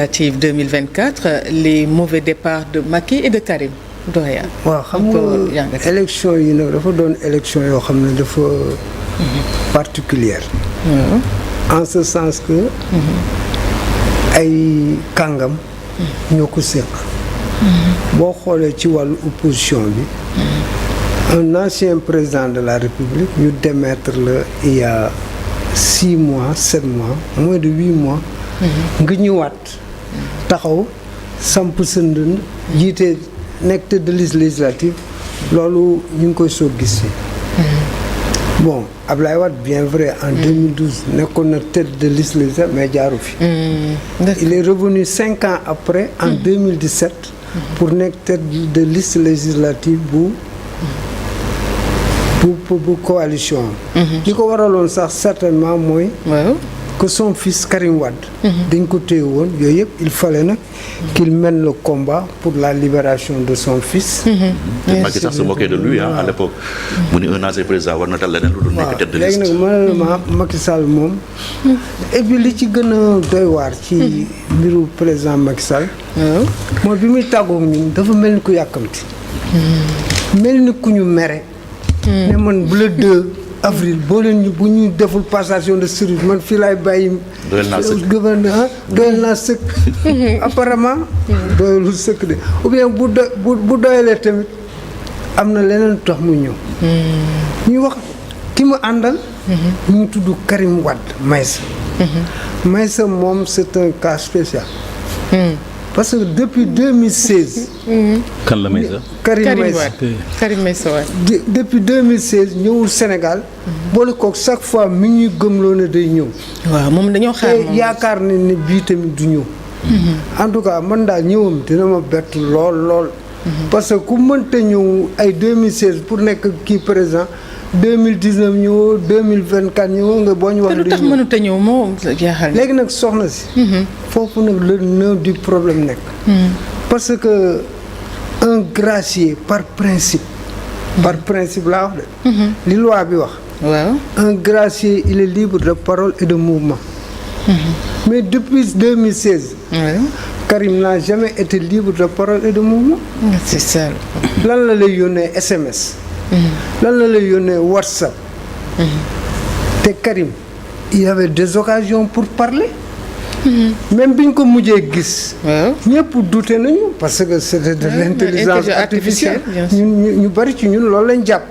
législatives 2024 les mauvais départs de Macky et de Karim Doria. waaw xam nga élection yi nag dafa doon élection yoo xam ne dafa particulière en ce sens que ay kàngam ñoo ko séq boo xoolee ci wàllu opposition bi un ancien président de la République ñu démettre la il y a 6 mois 7 mois moins de 8 mois nga ñëwaat taxaw samp sa ndënd jiite nekk tête de liste législative loolu ñu ngi koy soog gis ci bon Ablaye Wade bien vrai en 2012 nekkoon na tête de liste législative mais jaaru fi il est revenu 5 ans après en 2017 pour nekk tête de liste législative bu coalition li ko waraloon sax certainement mooy que son fils Karim Wade dañ ko téye woon yooyu yëpp il fallait nag qu'il mène le combat pour la libération de son fils. Macky sax se moquait de lui à l'époque mu ni un ancien président war na tal leneen lu dul nekk tête de liste. léegi nag malheureusement Macky Sall moom et puis li ci gën a doy waar ci mbiru président Macky Sall mooy bi muy tàggoog ñun dafa mel ni ku yàkkamti mel ni ku ñu mere ne man bu le 2 avril boo leen ñu bu ñu deful passation de service man fii laay bàyyi gouverneur doyal naa sëkk apparemment doyalul sëkk de ou bien bu doyalee tamit am na leneen tax mu ñëw ñu wax ki mu àndal ñu ngi tudd Karim Wade Maïssa moom c'est un cas spécial parce que depuis 2016. kan la Maïssa. Karim Meïssa Wade. Depuis 2016 ñëwul Sénégal. boole kook chaque fois mi ñuy gëmloo ne day ñëw. waaw moom dañoo xaar moom yaakaar ne ne bii tamit du ñëw. en tout cas man daal ñëwam dina ma bett lool. parce que ku mënta ñëw ay 2016 pour nekk kii présent 2019 ñëwoo 2024 ñëwoo nga boo ñu wax. te lu tax mënut a ñëw moo jaaxal. léegi nag soxna si. foofu nag le nœud du problème nekk. parce que un gracier par principe laa wax de. li loi bi wax. waaw un gracier il est libre de parole et de mouvement. mais depuis 2016. Karim n'a jamais été libre de parole et de mouvement. c'est ça. lan la lay yónnee SMS. lan la lay yónnee WhatsApp. te Karim il y avait des occasions pour parler. même bi ñu ko mujjee gis. ñëpp douté nañu parce que c'était de l'intelligence artificielle. ñu bari ci ñun loolu lañ jàpp.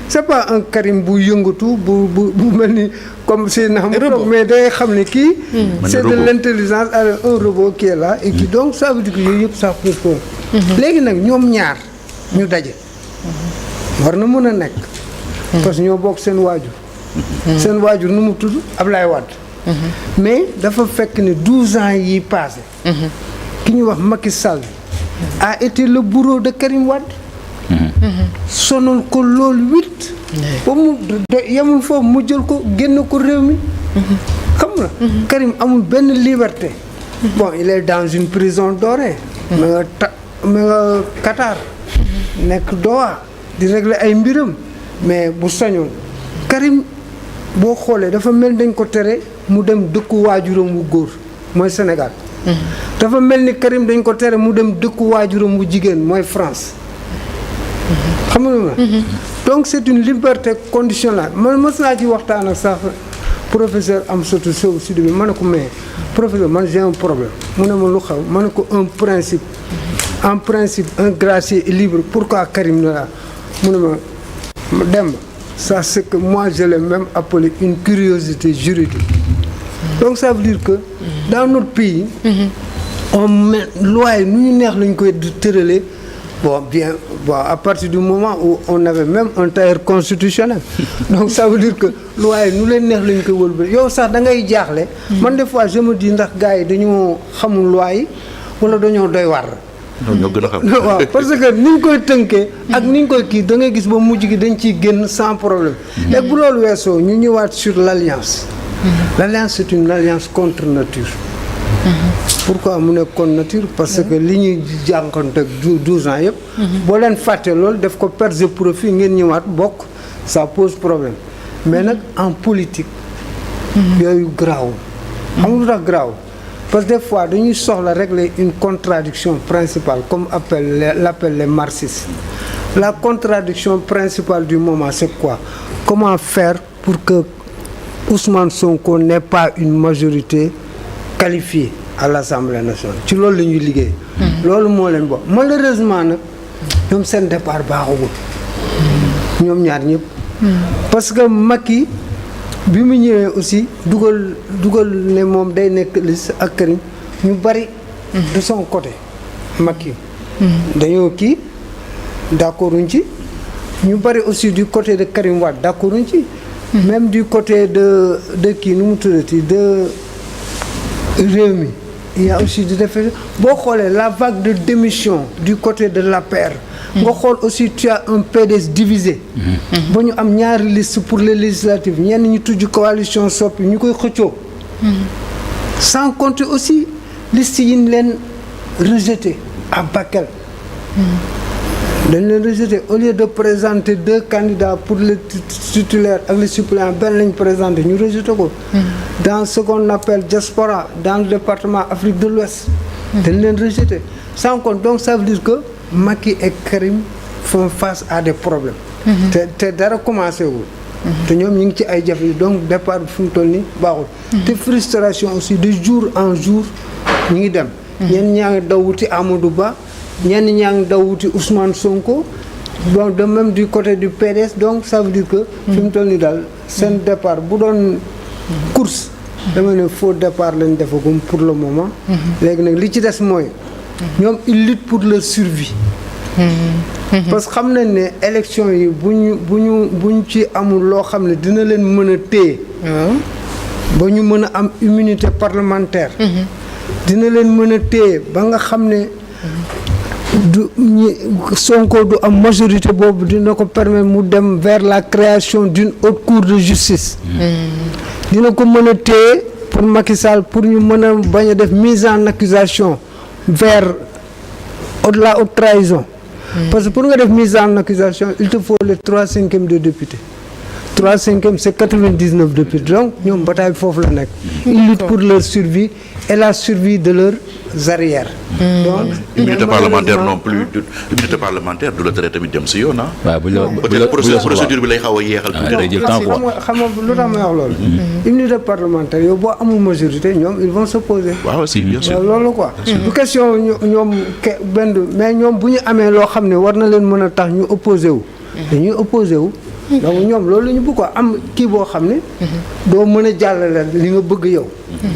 c'est pas un Karim bu yëngatu bu mel ni comme c'est na mais day xam ne kii. c'est de l'intelligence un robot qui est là et qui donc ça veut dire que yooyu yëpp ça pose problème. léegi nag ñoom ñaar ñu daje. war na mën a nekk. parce que ñoo bokk seen waajur. seen waajur nu mu tudd Ablaye Wade. mais dafa fekk ne 12 ans yi passé ki ñuy wax Macky Sall a été le bourreau de Karim Wade. sonal ko loolu 8. ba mu yemul foofu mu jël ko génn ko réew mi. xam nga Karim amul benn liberté. bon il est dans une prison dorée. ma nga Qatar. nekk Doha di régler ay mbiram mais bu sañoon Karim boo xoolee dafa mel dañ ko tere mu dem dëkku waajuram wu góor mooy Sénégal. dafa mel ni Karim dañ ko tere mu dem dëkku waajuram wu jigéen mooy France. xam nga donc c'est une liberté conditionnelle man mës naa ci waxtaan ak sax professeur Amsatou Sow Sidibé ma ne ko mais professeur man j'ai un problème mu ne ma lu xaw ma ne ko en principe un gracier est libre pourquoi Karim ne la mu ne ma dem ça c'est que moi je l'ai même appelé une curiosité juridique. donc ça veut dire que dans notre pays on met loi yi nu ñu neex lañ koy tëralee bon à partir du moment où on avait même un tailleur constitutionnel donc ça veut dire que loi yi nu leen neex lañ koy wëlbati yow sax da ngay jaaxle man des fois je me dis ndax gars yi dañoo xamul loi yi wala dañoo doy war ñoo gën a xam. waaw parce que ni ñu koy tënkee ak ni ñu koy kii da ngay gis ba mujj gi dañ ciy génn sans problème. léegi bu loolu weesoo ñu ñëwaat sur l'alliance. L'alliance c'est une alliance contre nature. pourquoi mu ne contre nature parce que li ñuy jànkoonte 12 ans yëpp. boo leen fàtte loolu def ko perte de profit ngeen ñëwaat bokk ça pose problème mais nag en politique. yooyu garaawul. xam nga lu tax garaawul parce que des fois dañuy soxla régler une contradiction principale comme l'appellent les marxistes. La contradiction principale du moment c'est quoi? Comment faire pour que Ousmane Sonko n'ait pas une majorité qualifiée à l'Assemblée nationale? ci loolu la ñuy liggéey. loolu moo leen bo malheureusement nag ñoom seen départ baaxagul. ñoom ñaar ñëpp. parce que Macky bi mu ñëwee aussi dugal ne moom day nekk liste ak Karim ñu bari. de son côté Macky. dañoo kii d'accorduñ ci. ñu bari aussi du côté de Karim Wade d'accorduñ ci. même du côté de kii nu mu tuddati de Rewmi il y a aussi du defee boo xoolee la vague de démission du côté de l'APR. nga xool aussi tu as un PDS divisé. ba ñu am ñaari liste pour les législatives ñenn ñu tudd coalition Soppi ñu koy xëccoo. sans compter aussi liste yi ñu leen rejeté à Bakel. dañ leen rejeté au lieu de présenter 2 candidats pour les titulaires ak les suppléants benn lañ présenté ñu rejeté ko. dans ce qu'on appelle diaspora dans le département Afrique de l'Ouest dañ leen rejeté sans compte donc ça veut dire que Macky et Karim font face à des problèmes. te dara commencé wul. te ñoom ñu ngi ci ay jafe donc départ bi fu mu toll nii baaxul. te frustration aussi de jour en jour ñu ngi dem. ñenn ñaa ngi daw wuti Amadou Ba. ñenn ñaa ngi daw wuti Ousmane Sonko donc de même du côté du PDS donc ça veut dire que fi mu toll nii daal seen départ bu doon course dama ne faux départ lañ defagum pour le moment léegi nag li ci des mooy ñoom ils luttent pour leur survie parce que xam nañ ne élection yi bu ñu ci amul loo xam ne dina leen mën a téye ba ñu mën a am immunité parlementaire dina leen mën a téye ba nga xam ne Sonko du am majorité boobu dina ko permettre mu dem vers la création d'une haute cour de justice. dina ko mën a téye pour Macky Sall pour ñu mën a bañ a def mise en accusation vers la haute trahison. parce que pour nga def mise en accusation il te faut les 3/5 de députés. 3/5 c'est 99 députés donc ñoom bataille foofu la nekk. ils luttent pour leur survie et la survie de leurs arrières. donc immunité parlementaire non plus immunité parlementaire du la tere tamit dem si yoon ah. waaw bu la peut-être procédure bi lay xaw a yeexal tuuti. day jël temps quoi xam nga lu tax may wax loolu. immunité parlementaire yow boo amul majorité ñoom ils vont s'opposer. waaw si bien sûr loolu quoi. du question ñoom benn mais ñoom bu ñu amee loo xam ne war na leen mën a tax ñu opposé wu. dañuy opposé wu. donc ñoom loolu la ñu bëgg ko am kii boo xam ne. doo mën a jàllale li nga bëgg yow.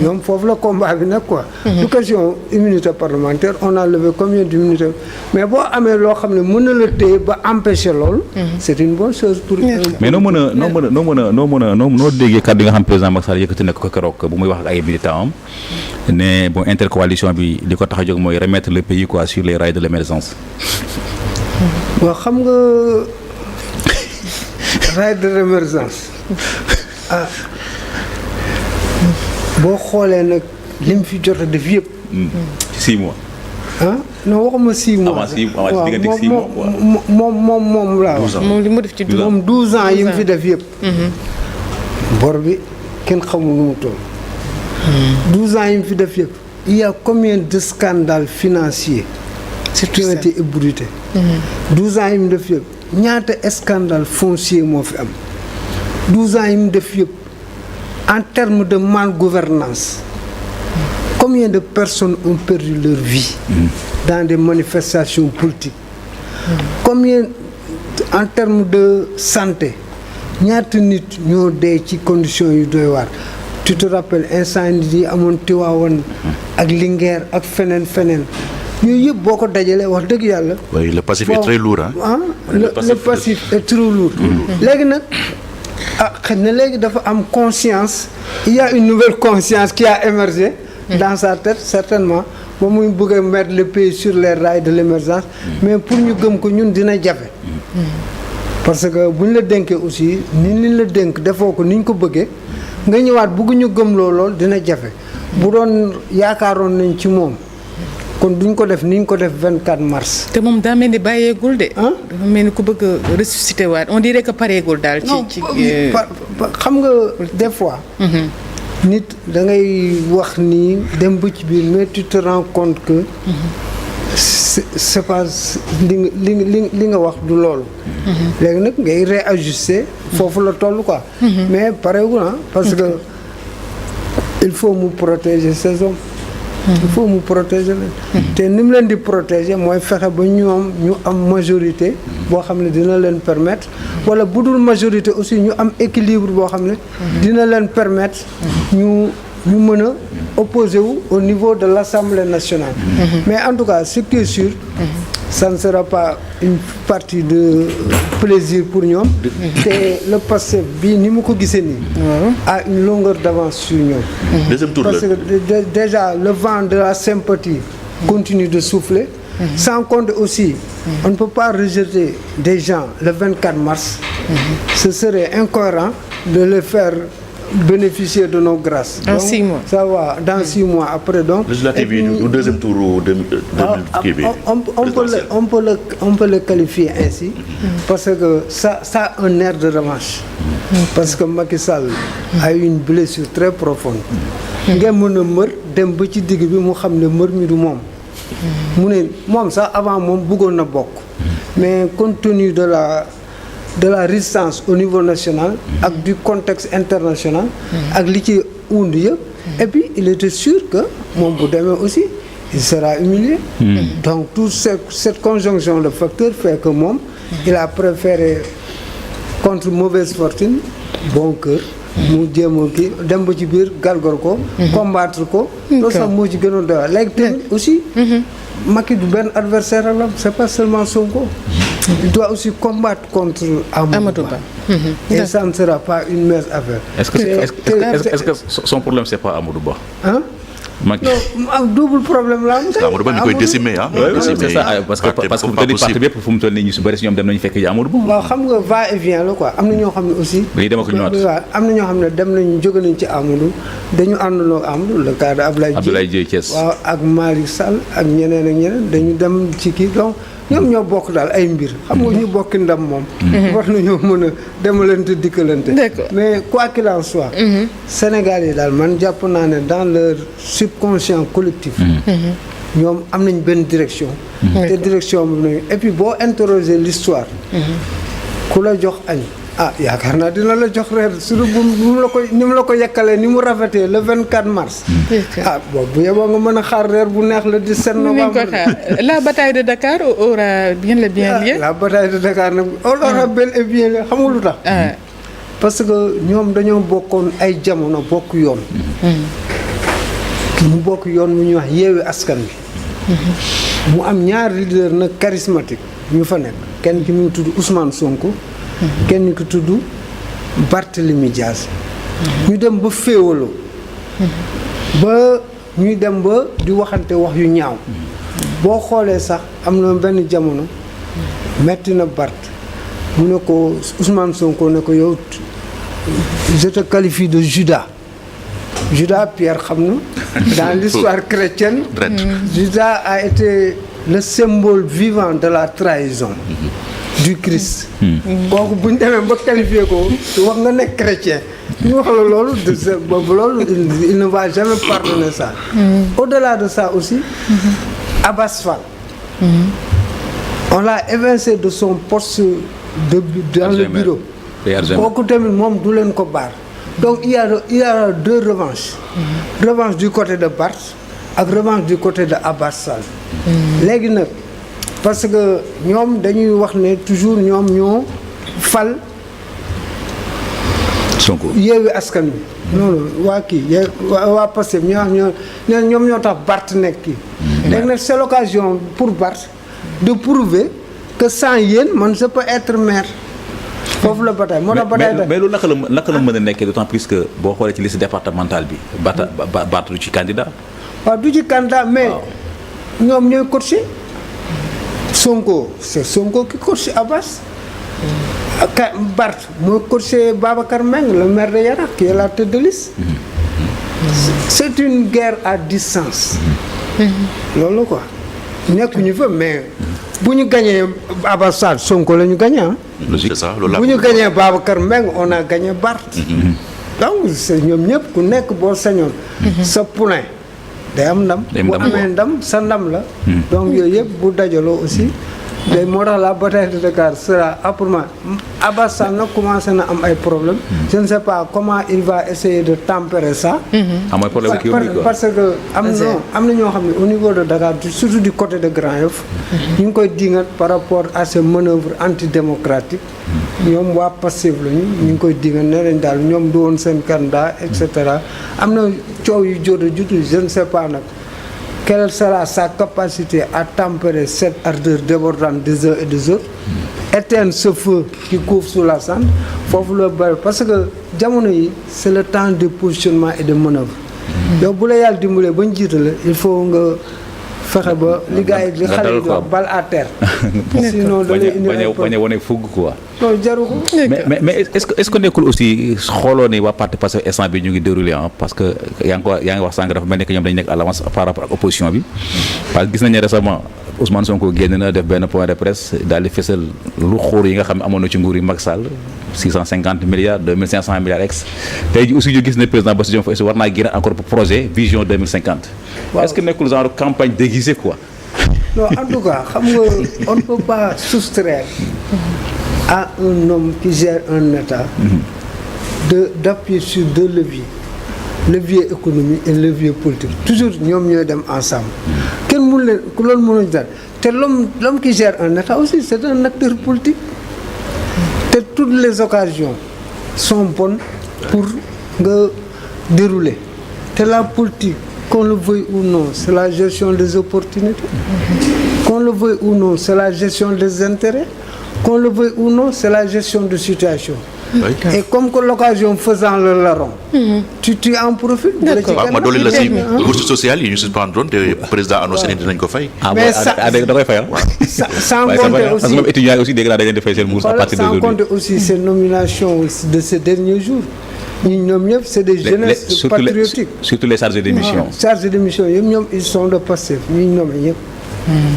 ñoom foofu la combat bi nag quoi. du question immunité parlementaire on a levé combien d'immunité mais boo amee loo xam ne mën na la téye ba empêcher loolu. c'est une bonne chose pour. mais noo déggee kàddu yi nga xam président Macky Sall yëkkati na ko keroog bu muy wax ak ay militants am ne bon intercoalition bi li ko tax a jóg mooy remettre le pays quoi sur les rails de l'émergence. waaw xam nga. rail de l'émergence boo xoolee nag lim fi jot a def yëpp. 6 mois. non waxuma 6 mois. avant 6 mois moom laa wax. moom li mu def ci 12 ans moom 12 ans yi mu fi def yëpp. bor bi kenn xamul nu mu toll. 12 ans yi mu fi def yëpp. il y a combien de scandales financiers. qui ont été ébruités. 12 ans yi mu def yëpp. ñaata scandale foncier moo fi am 12 ans yi mu def yëpp en termes de malgouvernance combien de personnes ont perdu leur vie dans des manifestations politiques combien en termes de santé ñaata nit ñoo dee ci conditions yu doy waar tu te rappelles incendie yi amoon Tivaouane ak Linguère ak feneen yooyu yëpp boo ko dajalee wax dëgg yàlla. oui le passif est très lourd le passif est trop lourd. léegi nag xëy na léegi dafa am conscience il y a une nouvelle conscience qui a émergé. dans sa tête certainement ba muy bëgg a mettre le pays sur les rails de l'émergence. mais pour ñu gëm ko ñun dina jafe. parce que bu ñu la dénkee aussi ni la dénk defoo ko ni ñu ko bëggee nga ñëwaat bëgg ñu gëm lool dina jafe bu doon yaakaaroon nañ ci moom. kon duñ ko def ni ñu ko def 24 mars. te moom daa mel ni bàyyeegul de. dafa mel ni ku bëgg a ressusciter waat on dirait que pareegul daal. ci xam nga des fois. nit da ngay wax ni dem ba ci biir mais tu te rends compte que c'est pas li nga wax du loolu. léegi nag ngay réajuster foofu la toll quoi. mais pareegul parce que il faut mu protéger ces hommes. il faut mu protéger leen. te ni mu leen di protéger mooy fexe ba ñoom ñu am majorité boo xam ne dina leen permettre wala bu dul majorité aussi ñu am équilibre boo xam ne dina leen permettre ñu mën a opposé wu au niveau de l'Assemblée nationale. Mais en tout cas ce qui est sûr ça ne sera pas une partie de plaisir pour ñoom te le Pastef bii ni mu ko gisee nii a une longueur d'avance sur ñoom. Deuxième tour parce que déjà le vent de la sympathie continue de souffler. Sans compter aussi on ne peut pas rejeter des gens le 24 mars. Ce serait incohérent de les faire bénéficier de nos grâces. En 6 mois. Ça va dans 6 mois après donc. Législative yi au deuxième tour on peut le qualifier ainsi parce que ça a un air de revanche. Parce que Macky Sall a eu une blessure très profonde. nga mën a mër dem ba ci digg bi mu xam ne mër mi du moom. mu ne moom sax avant moom bëggoon na bokk. mais compte tenu de la résistance au niveau national ak du contexte international ak li ci und yëpp et puis il était sûr que moom bu demee aussi il sera humilié donc toute cette conjonction de facteurs fait que moom il a préféré contre mauvaise fortune bon cœur mu jéem a kii dem ba ci biir galgor ko combattre ko loolu sax moo ci gënoon doy léegi tamit aussi Macky du benn adversaire la c'est pas seulement Sonko. Il doit aussi combattre contre Amadou Ba. Et ça ne sera pas une mince affaire. Est-ce que son problème c'est pas Amadou Ba? Hein? Macky. Non, double problème la am. Amadou Ba mi koy décimer c'est ça parce que parti bépp fu mu toll nii ñu si bëri si ñoom dem nañu fekk ji Amadou Ba. waaw xam nga va et vient la quoi am na ñoo xam ne aussi. dañuy dem ak ñëwaat waaw am na ñoo xam ne dem nañu jóge nañu ci Amadou dañu àndandoo Amadou le cas de Abdoulaye Dieye Thiès. waaw ak Malick Sall ak ñeneen dañu dem ci kii donc. ñoom ñoo bokk daal ay mbir xam nga ñu bokki ndam moom war nañoo mën a demalante dikkalante mais quoi qu'il en soit Sénégal yi daal man jàpp naa ne dans leur subconscient collectif ñoom am nañ benn direction te direction bi nañu et puis boo interroger l'histoire ku la jox añ yaakaar naa dina la jox reer surtout ni mu la ko yekkalee ni mu rafetee le 24 mars. Boobu bu yeboo nga mën a xaar reer bu neex le 17 novembre. La bataille de Dakar aura bien lieu. La bataille de Dakar nag aura bel et bien lieu xam nga lu tax. Parce que ñoom dañoo bokkoon ay jamono bokk yoon. ñu bokk yoon mu ñuy wax Yewwi Askan Wi. mu am ñaar leader nag charismatique ñu fa nekk kenn ki mu tudd Ousmane Sonko. kenn ki tudd Barthélémy Dias ñu dem ba féewaloo ba ñuy dem ba di waxante wax yu ñaaw boo xoolee sax am na benn jamono metti na Bart mu ne ko Ousmane Sonko ne ko yow je te qualifie de Judas Pierre xam na dans l'histoire chrétienne Judas a été le symbole vivant de la trahison du Christ. kooku bu ñu demee ba qualifié ko wax nga nekk chrétien ñu wax la loolu il ne va jamais pardonner ça. Au-delà de ça aussi. Abass Fall. on l'a évincé de son poste dans le bureau. kooku tamit moom du leen ko baar. donc il y a deux revanches. revanche du côté de Barth ak revanche du côté de Abass Fall. léegi nag. parce que ñoom dañuy wax ne toujours ñoom ñoo fal Sonko Yewwi Askan Wi noonu waa kii waa Pastef ñoom ñoo tax Barth nekk kii léegi nag c'est l'occasion pour Barth de prouver que sans yéen man je peux être maire foofu la bataille moo tax bataille mais loolu naka la mën a nekkee d'autant plus que boo xoolee ci liste départementale bi Barth du ci candidat waaw du ci candidat mais ñoom ñooy coacher Sonko c'est Sonko qui coach Abass. Barth mooy coaché Babacar Mbengue le maire de Yarakh qui est la tête de liste. C'est une guerre à distance. loolu quoi nekkuñu fa mais bu ñu gañee Abass Fall Sonko la ñu gañee logique c'est ça loolu bu ñu gañee Babacar Mbengue on a gagné Barth. donc c'est ñoom ñëpp ku nekk boo sañoon. sa poulain day am ndam. bu amee ndam sa ndam la. donc yooyu yëpp bu dajaloo aussi. day moo tax la bataille de Dakar sera âprement. Abbas Sall nag commencé na am ay problèmes. je ne sais pas comment il va essayer de tempérer ça. mooy problème parce que am na ñoo xam ne au niveau de Dakar surtout du côté de Grand Yoff. ñu ngi koy dingat par rapport à ces manœuvres antidémocratiques. ñoom waa Pastef lañu ñu ngi koy dingat ne lañ daal ñoom du woon seen candidat et cetera am na coow yu jot a jutu je ne sais pas nag. Quelle sera sa capacité à tempérer cette ardeur débordante des uns et des autres, éteindre ce feu qui couvre sous la cendre foofu la bëri parce que jamono yi c'est le temps de positionnement et de manœuvre. yow bu la yàlla dimbalee ba ñu jiite la il faut nga fexe ba li gars yi li xale yi di wax balle à terre. sinon da lay indi ay bañ a wane fugg quoi. non jaru ko. mais est-ce que nekkul aussi xooloo ni waa parti parce que instant bi ñu ngi déroulé parce que yaa ngi wax sànq dafa mel ni que ñoom dañu nekk à l'avance par rapport ak opposition bi parce que gis nañu récemment Ousmane Sonko génn na def benn point de presse daal di fësal lu xóor yi nga xam ne amoon na ci nguur yi Macky Sall 650 milliards 2500 milliards ex tey ji aussi ñu gis ne président Bassirou Diomaye Faye war naa génn encore pour projet vision 2050. Wow. Est-ce que nekkul genre campagne déguisée quoi. non en tout cas xam nga on ne peut pas soustraire à un homme qui gère un État d'appuyer sur deux levier économique et levier politique toujours ñoom ñooy dem ensemble kenn mënu leen ku loolu mënuñ dara te l'homme qui gère un État aussi c'est un acteur politique te toutes les occasions sont bonnes pour nga dérouler te la politique qu'on le veuille ou non c'est la gestion des opportunités qu'on le veuille ou non c'est la gestion des intérêts qu'on le veuille ou non c'est la gestion de situation. Oui. Et comme que l'occasion faisant le larron, tu en profites. D'accord. Ma dolli la si bourse sociale yi ñu suspendroon te président annoncé ne dinañ ko fay. mais ça da koy fay sans compter aussi parce que même étudiants yi aussi dégg naa dañ leen di fay seen bourse à partir d'aujourd'hui. Sans compter aussi ces nominations de ces derniers jours. ñoom ñëpp c'est des jeunesses patriotiques. Surtout les chargés de mission. Chargés de mission yëpp ñoom ils sont de Pastef ñi nommé ñëpp.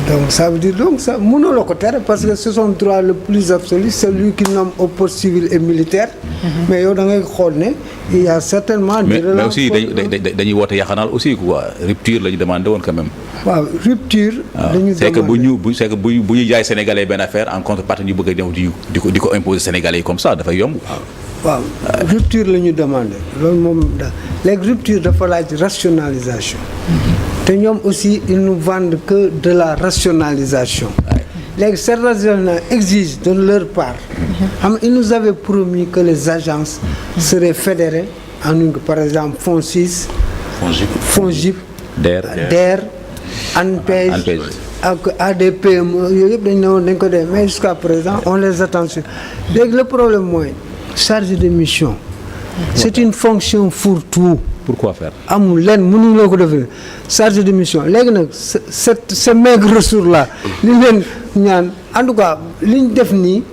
Donc ça veut dire donc ça mënuloo ko tere parce que c'est son droit le plus absolu c'est lui qui nomme au poste civil et militaire. Mais yow da ngay xool ne il y a certainement. mais aussi dañuy woote yaxanal aussi quoi rupture la ñu demandé woon quand même. waaw rupture. dañu c'est que bu ñu jaay sénégalais benn affaire en contrepartie ñu bëgg a ñëw di ko imposer sénégalais yi comme ça dafay yomb. waaw rupture la ñu demandé loolu moom da léegi rupture dafa laaj rationalisation. te ñoom aussi ils nous vendent que de la rationalisation. Léegi cette rationalisation exige de leur part. Ils nous avaient promis que les agences seraient fédérées en une, par exemple FONSIS, FONGIP, DER, ANPEJ ak ADPM yooyu yëpp dañ ne woon dañ ko def mais jusqu'à présent on les attend. Léegi le problème mooy chargé de mission. C'est une fonction fourre-tout. Pourquoi faire amul leen mënuñu ko defee chargé de mission léegi nag ces maigres ressources là li leen ñaan en tout cas li ñu def nii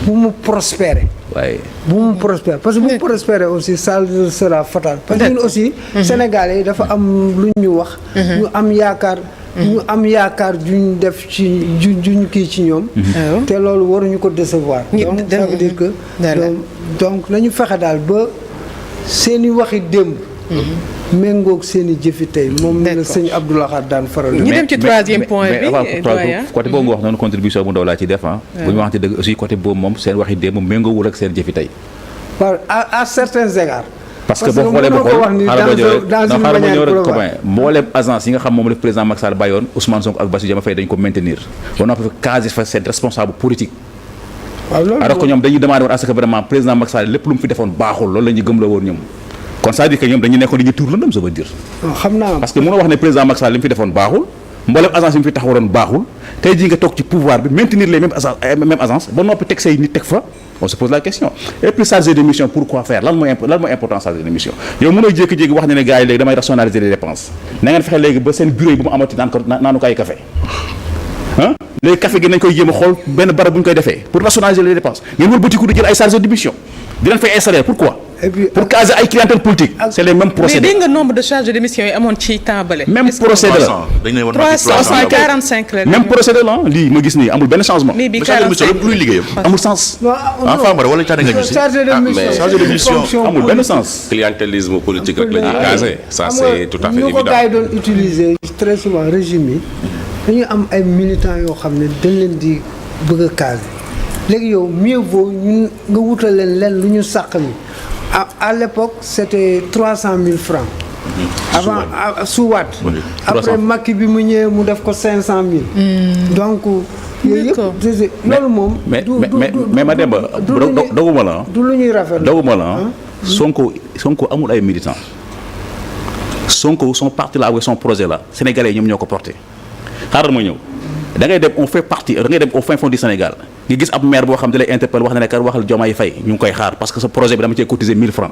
bu mu prospérer. waaye bu mu prospérer parce que bu mu prospérer aussi ça sera fatal. parce que ñun aussi Sénégalais yi dafa am lu ñu wax. ñu am yaakaar. ñu am yaakaar juñ def ci juñ kii ci ñoom. te loolu waruñu ko décevoir. donc ça veut dire que. donc nañu fexe daal ba seeni waxi démb. méngoog seen i jëfi tey moom la sëñ Abdou Lahad daan faral. ñu dem ci troisième point bi côté boobu nga wax noonu contribution bu ndaw laa ci def bu ñu waxante dëgg aussi côté boobu moom seen waxi démb méngoowul ak seen jëfi tey. waaw à certains égards. parce que boo xoolee ba xool mboolem agence yi nga xam moom la président Macky Sall bàyyoon Ousmane Sonko ak Bassirou Diomaye Faye dañ ko maintenir ba noppi case fa seen responsable politique. waaw loolu alors que ñoom dañuy demandé woon à ce que vraiment président Macky Sall lépp lu mu fi defoon baaxul loolu la ñuy gëm la woon ñoom kon ça veut dire que ñoom dañuy nekkoon dañuy tuur lëndëm ça veut dire. xam naa parce que mënoo wax ne président Macky Sall li mu fi defoon baaxul mboolem agence yi mu fi taxawoon baaxul tey jii nga toog ci pouvoir bi maintenir les mêmes agence ba noppi teg say nit teg fa on se pose la question et puis chargé de mission pourquoi faire lan mooy important chargé de mission yow mënoo jékki-jékki wax ne gars yi léegi damay rationaliser les dépenses na ngeen fexe léegi ba seen bureau yi bu mu amati naanu kaay café léegi café gi nañ koy jéem a xool benn barab bu ñu koy defee pour rationaliser les dépenses ngeen wër bëtiku di jël ay chargé de mission di leen fay installer pourquoi et puis pour caser ay clientèle politique c'est les mêmes mais procédés dégg nga nombre de charges d'émission yi amoon ci temps bële. même procédé la dañ ne woon Macky 345 la. même procédé la lii ma gis nii amul benn changement mais bi mais chargé de mission lépp luy liggéeyam. amul sens ah Famara wala tànn nga ñu si. chargé de mission chargé de mission amul benn sens clientélisme politique rek la ñuy caser ça c'est tout à fait ñu ko évident. gars yi doon utiliser très souvent régime yi dañuy am ay militants yoo xam ne dañ leen di bëgg a caser léegi yow mieux vaut ñun nga wutal leen lu ñu sàq mi à l'époque c'était 300 000 francs avant su Wade après Macky bi mu ñëwee mu def ko 500 000 donc yooyu yëpp loolu moom mais ma dem ba doguma la du lu ñuy rafetlu doguma la Sonko amul ay militants Sonko son parti là avec son projet là sénégalais ñoom ñoo ko porté xaaral ma ñëw da ngay dem on fait partie da ngay dem au fin fond du Sénégal nga gis ab maire boo xam ne lay interpelle wax na ne kat waxal Diomaye Faye ñu ngi koy xaar parce que ce projet bi dama cee cotiser 1000 francs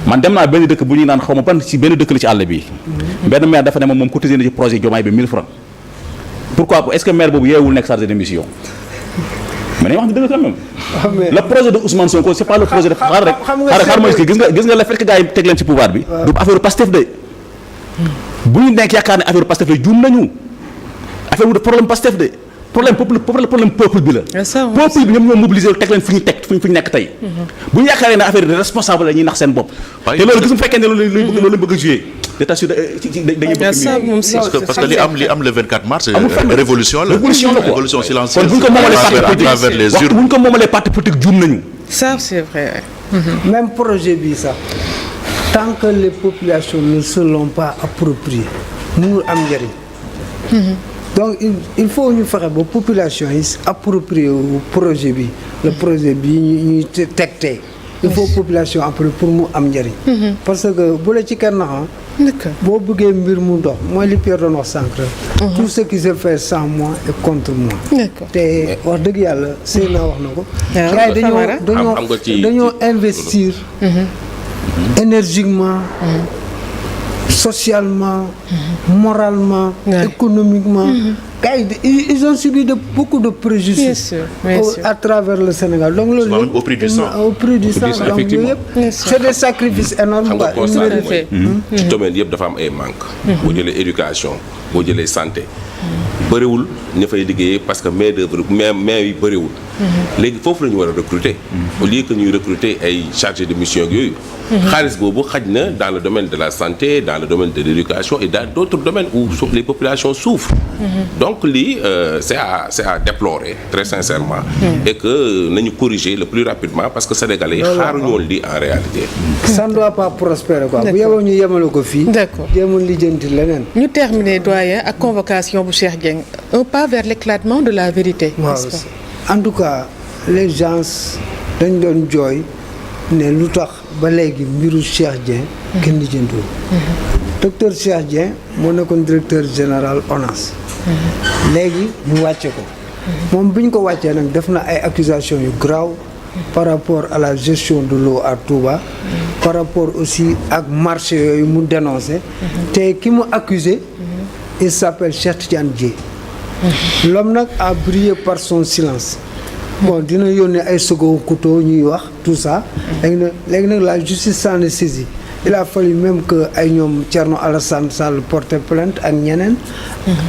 man dem naa benn dëkk bu ñuy naan xaw ma ban ci benn dëkk la ci àll bi benn maire dafa ne moom cotiser na ci projet Diomaye bi 1000 francs pourquoi est-ce que maire boobu yeewul nekk chargé de mission mais nañu wax ne dëgg quand même le projet de Ousmane Sonko c'est pas le projet de xaar ma gis nga le fait que gars yi teg leen ci pouvoir bi du affaire Pastef de bu ñu nekk yaakaar ne affaire Pastef de juum nañu affaire bu de problème Pastef de problème peuple bi la peuple bi ñoom ñoo mobilisé teg leen fu ñu nekk tey bu ñu yaakaaree ne affaire de responsable la ñuy nax seen bopp te loolu gis mu fekkee ne loolu lañ bëgg a jouer d'état sûr dañuy bëgg parce que li am le 24 mars révolution la révolution silencieuse kon bu ñu ko moomalee parti politique juum nañu ça c'est vrai. même projet bi sax tant que les populations ne se l'ont pas approprié mënul am njëriñ donc il faut ñu fexe ba population yi approprié wu projet bi le projet bi ñuy teg tey il faut population après pour mu am njëriñ parce que bu la ci kenn naxa boo bëggee mbir mu dox mooy li Pierre doon wax sànq tout ce qui se fait sans moi est contre moi te wax dëgg yàlla Seyna wax na ko gars yi dañoo investir énergiquement socialement moralement économiquement gars yi ils ont subi beaucoup de préjudices à travers le Sénégal donc loolu au prix du sang donc yooyu yëpp c'est des sacrifices énormes xam nga constat ci domaine yëpp dafa am ay manque boo jëlee éducation boo jëlee santé bëriwul ña fay liggéeyee parce que main d'œuvre main yi bëriwul léegi foofu la ñu war a recruter au lieu que ñuy recruter ay chargés de mission yooyu xaalis boobu xaj na dans le domaine de la santé dans le domaine de l'éducation et dans d'autres domaines où les populations souffrent donc lii c'est à déplorer très sincèrement et que nañu corriger le plus rapidement parce que sénégalais yi xaaruñu woon lii en réalité ça ne doit pas prospérer quoi bu yeboo ñu yemale ko fii d'accord jéemul lijjanti leneen ñu terminer doyen ak convocation bu Cheikh Dieng un pas vers l'éclatement de la vérité en tout cas les gens dañ doon jooy ne lu tax ba léegi mbiru Cheikh Dieng kenn lijjantiwul docteur Cheikh Dieng moo nekkoon directeur général ONAS léegi ñu wàcce ko moom bi ñu ko wàccee nag def na ay accusations yu grave par rapport à la gestion de l'eau à Touba par rapport aussi ak marché yooyu mu dénoncé te ki mu accusé il s'appelle Cheikh Tidiane Dièye l'homme nag a brillé par son silence bon dina yónnee ay second couteau ñuy wax tout ça léegi nag la justice s'en est saisie il a fallu même que ay ñoom Thierno Alassane Sall porter plainte ak ñeneen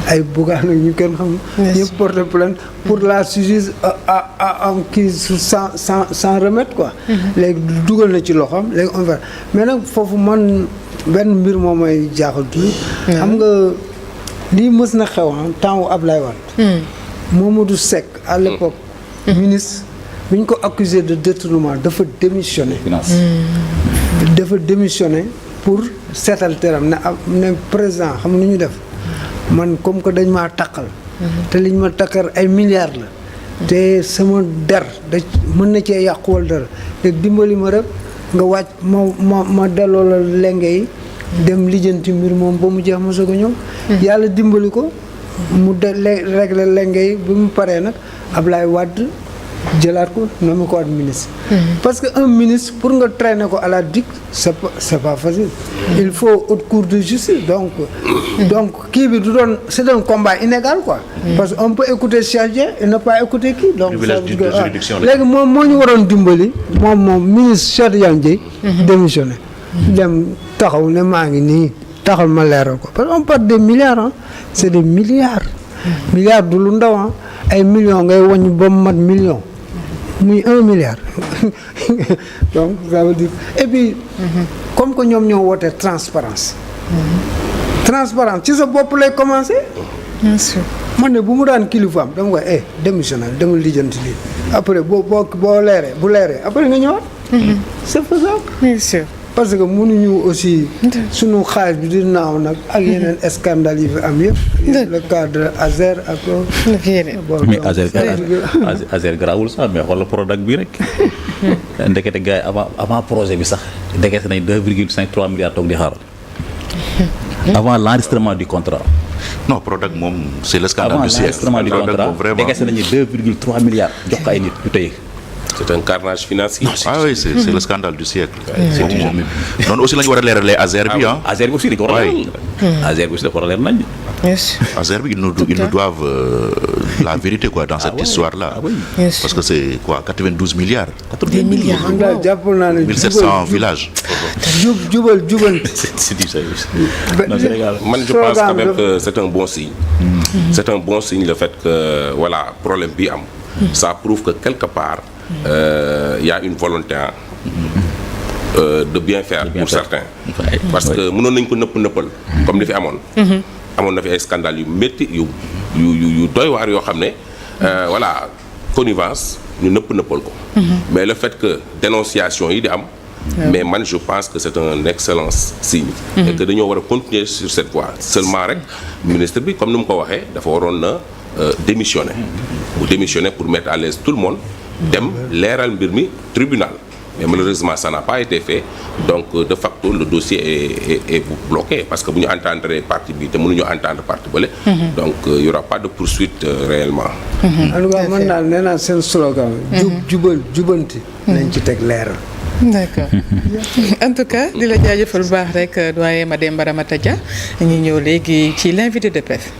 ay Bougane ñu kenn xam ñëpp porter plainte pour la justice am kii sans remède quoi léegi dugal na ci loxoom léegi on verra mais nag foofu man benn mbir moom may jaaxal tuuti xam nga lii mës na xew temps wu Ablaye Wade Mamadou Seck à l'époque ministre bi ñu ko accusé de détournement dafa démissionné pour seetal teram ne président xam nu ñu def man comme que dañ maa takkal te liñ ma takkar ay milliards la te sama der da mën na cee yàquwal dara léegi dimbali ma rek nga wàcc ma delloo la lenge yi dem lijjanti mbir moom ba mu jeex ma soog a ñëw yàlla dimbali ko mu régler lenge yi bi mu paree nag Ablaye Wade jëlaat ko nommé ko ministre. parce que un ministre pour nga traîner ko à la DIC c'est pas facile. il faut haute cour de justice donc kii bi du doon c'est un combat inégal quoi. parce que on peut écouter Cheikh Dieng et ne pas écouter kii. donc privilège de juridiction léegi moo ñu waroon dimbali moom ministre Cheikh Dieng démissionné. dem taxaw ne maa ngi nii taxal ma leeral ko parce que on parle des milliards ah c'est des milliards. milliards du lu ndaw ah ay millions ngay wàññi ba mu mat million. muy 1 milliard donc ça veut dire et puis comme que ñoom ñoo woote transparence transparence ci sa bopp lay commencer. bien sûr. man ne bu mu daan kilifaam dama koy démissionnel demul lijjanti lii après boo leeree bu leeree après nga ñëwaat. c'est faisable. bien sûr. parce que mënuñu aussi sunu xaalis bi di naaw nag ak yeneen scandale yi fi am yëpp. le cas de Azer ak. mais Azer garaawul sax mais xoolal Prodac bi rek. ndekete gars yi avant projet bi sax ndekete nañ 2,53 milliards toog di xaaral. avant l'enregistrement du contrat. non Prodac moom c'est le scandale du siècle. avant l'enregistrement du contrat ndekete nañu 2,3 milliards jox ko ay nit ñu tëye. c'est un carnage financier. Ah oui, c'est le scandale du siècle. Non aussi la ñu war a leeralee Azer bi ah. Azer bi aussi dañu ko war a leeral. Azer bi aussi dafa war a leer nañ. Azer bi ils nous doivent la vérité quoi dans cette histoire là. Parce que c'est quoi 92 milliards. des milliards man daal jàpp naa ne 1700 villages. jubal. C'est du service. Man je pense quand même que c'est un bon signe. C'est un bon signe le fait que voilà problème bi am. Ça prouve que quelque part. Il y a une volonté de bien faire pour certains parce que mënoon nañ ko nëppal comme li fi amoon na fi ay scandales yu métti yu doy waar yoo xam ne voilà connivence ñu nëppal ko mais le fait que dénonciation yi di am mais man je pense que c'est un excellent signe et que dañoo war a continuer sur cette voie seulement rek ministre bi comme ni mu ko waxee dafa waroon na démissionner pour mettre à l'aise tout le monde dem leeral mbir mi tribunal mais malheureusement ça n'a pas été fait donc de facto le dossier est bloqué parce que bu ñu entendre partie bi te mënuñu entendre partie bële donc il y aura pas de poursuite réellement en tout cas man daal nee naa seen slogan jubanti nañ ci teg leeral. D'accord en tout cas di la jaajëfal bu baax rek doyen Mademba Ramata Dia ñu ñëw léegi ci l'invité de presse.